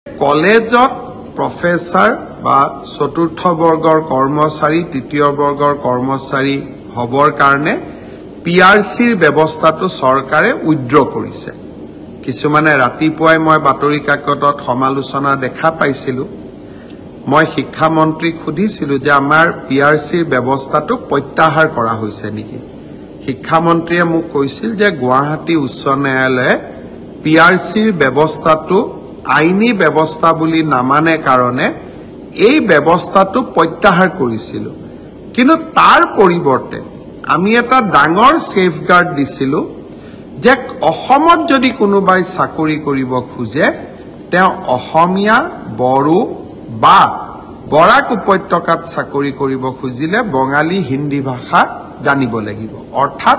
কলেজত প্ৰফেচাৰ বা চতুৰ্থ বৰ্গৰ কৰ্মচাৰী তৃতীয় বৰ্গৰ কৰ্মচাৰী হবৰ কাৰণে পিআৰচিৰ ব্যৱস্থাটো চৰকাৰে উইথড্ৰ কৰিছে। কিছুমানে ৰাতিপুৱাই মই বাতৰি কাকতত সমালোচনা দেখা পাইছিলো। মই শিক্ষা মন্ত্ৰীক সুধিছিলো যে আমাৰ পিআৰচিৰ ব্যৱস্থাটো প্ৰত্যাহাৰ কৰা হৈছে নেকি। শিক্ষা মন্ত্ৰীয়ে মোক কৈছিল যে গুৱাহাটী উচ্চ ন্যায়ালয়ে পিআৰচিৰ ব্যৱস্থাটো আইনী ব্যৱস্থা বুলি নামানে কাৰণে এই ব্যৱস্থাটো প্ৰত্যাহাৰ কৰিছিল। কিন্তু তাৰ পৰিৱৰ্তে আমি এটা ডাঙৰ সেফগাৰ্ড দিছিলো যে অসমত যদি কোনোবাই চাকৰি কৰিব খোজে তেওঁ অসমীয়া বড়ো বা বৰাক উপত্যকাত চাকৰি কৰিব খুজিলে বঙালী হিন্দী ভাষা জানিব লাগিব। অৰ্থাৎ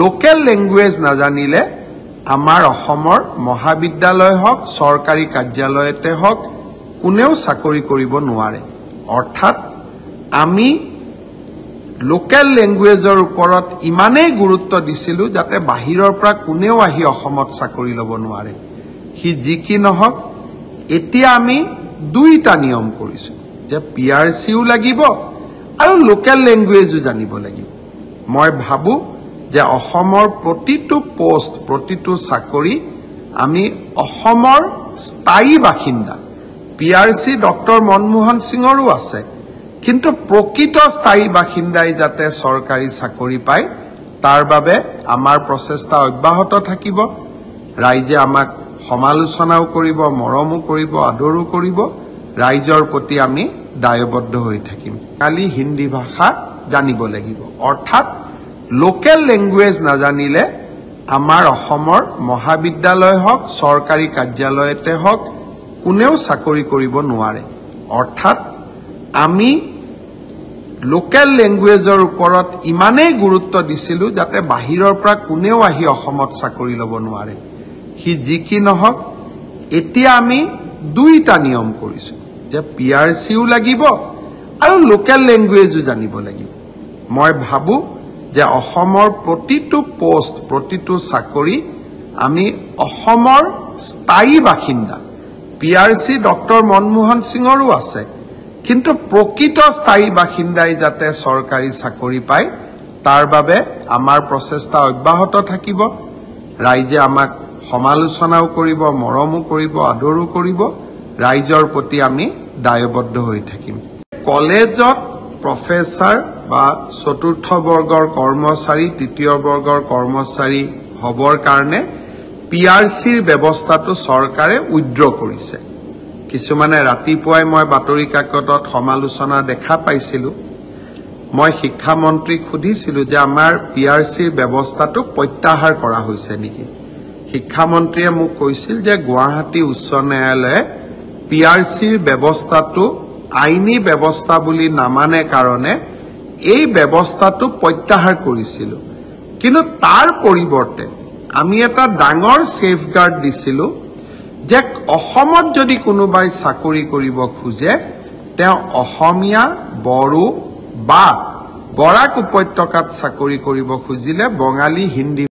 লোকেল ল্যাঙ্গুৱেজ নাজানিলে আমাৰ অসমৰ মহাবিদ্যালয় হওক চৰকাৰী কাৰ্যালয়তে হওক কোনেও চাকৰি কৰিব নোৱাৰে। অৰ্থাৎ আমি লোকেল ল্যাঙ্গুৱেজৰ ওপৰত ইমানেই গুৰুত্ব দিছিলো যাতে বাহিৰৰ পৰা কোনেও আহি অসমত চাকৰি ল'ব নোৱাৰে। হি যি কি নহওক এতিয়া আমি দুইটা নিয়ম কৰিছো যে পিআৰচিও লাগিব আৰু লোকেল ল্যাঙ্গুৱেজও জানিব লাগিব। মই ভাবো যে অসমৰ প্ৰতিটো পোষ্ট প্ৰতিটো চাকৰি আমি অসমৰ স্থায়ী বাসিন্দা পিআৰচি ডক্টৰ মনমোহন সিঙৰো আছে, কিন্তু প্ৰকৃত স্থায়ী বাসিন্দাই যাতে চৰকাৰী চাকৰি পায় তাৰ বাবে আমাৰ প্ৰচেষ্টা অব্যাহত থাকিব। ৰাইজে আমাক সমালোচনাও কৰিব, মৰমো কৰিব, আদৰো কৰিব। ৰাইজৰ প্ৰতি আমি দায়বদ্ধ হৈ থাকিম। খালি হিন্দী ভাষা জানিব লাগিব। অৰ্থাৎ লোকেল ল্যাঙ্গুৱেজ নাজানিলে আমাৰ অসমৰ মহাবিদ্যালয় হওক চৰকাৰী কাৰ্যালয়তে হওক কোনেও চাকৰি কৰিব নোৱাৰে। অৰ্থাৎ আমি লোকেল ল্যাঙ্গুৱেজৰ ওপৰত ইমানেই গুৰুত্ব দিছিলো যাতে বাহিৰৰ পৰা কোনেও আহি অসমত চাকৰি ল'ব নোৱাৰে। হি যি কি নহওক এতিয়া আমি দুইটা নিয়ম কৰিছো যে পিআৰচিও লাগিব আৰু লোকেল ল্যাঙ্গুৱেজও জানিব লাগিব। মই ভাবো যে অসমৰ প্ৰতিটো পোষ্ট প্ৰতিটো চাকৰি আমি অসমৰ স্থায়ী বাসিন্দা পিআৰচি ডক্টৰ মনমোহন সিঙৰো আছে, কিন্তু প্ৰকৃত স্থায়ী বাসিন্দাই যাতে চৰকাৰী চাকৰি পায় তাৰ বাবে আমাৰ প্ৰচেষ্টা অব্যাহত থাকিব। ৰাইজে আমাক সমালোচনাও কৰিব, মৰমো কৰিব, আদৰো কৰিব। ৰাইজৰ প্ৰতি আমি দায়বদ্ধ হৈ থাকিম। কলেজত প্ৰফেচাৰ বা চতুৰ্থ বৰ্গৰ কৰ্মচাৰী তৃতীয় বৰ্গৰ কৰ্মচাৰী হবৰ কাৰণে পিআৰচিৰ ব্যৱস্থাটো চৰকাৰে উইথড্ৰ কৰিছে। কিছুমানে ৰাতিপুৱাই মই বাতৰি কাকতত সমালোচনা দেখা পাইছিলো। মই শিক্ষা মন্ত্ৰীক সুধিছিলো যে আমাৰ পিআৰচিৰ ব্যৱস্থাটো প্ৰত্যাহাৰ কৰা হৈছে নেকি। শিক্ষা মন্ত্ৰীয়ে মোক কৈছিল যে গুৱাহাটী উচ্চ ন্যায়ালয়ে পিআৰচিৰ ব্যৱস্থাটো আইনী ব্যৱস্থা বুলি নামানে কাৰণে এই ব্যৱস্থাটো প্ৰত্যাহাৰ কৰিছিল। কিন্তু তাৰ পৰিৱৰ্তে আমি এটা ডাঙৰ সেফগাৰ্ড দিছিলো যে অসমত যদি কোনোবাই চাকৰি কৰিব খোজে তেওঁ অসমীয়া বড়ো বা বৰাক উপত্যকাত চাকৰি কৰিব খুজিলে বঙালী হিন্দী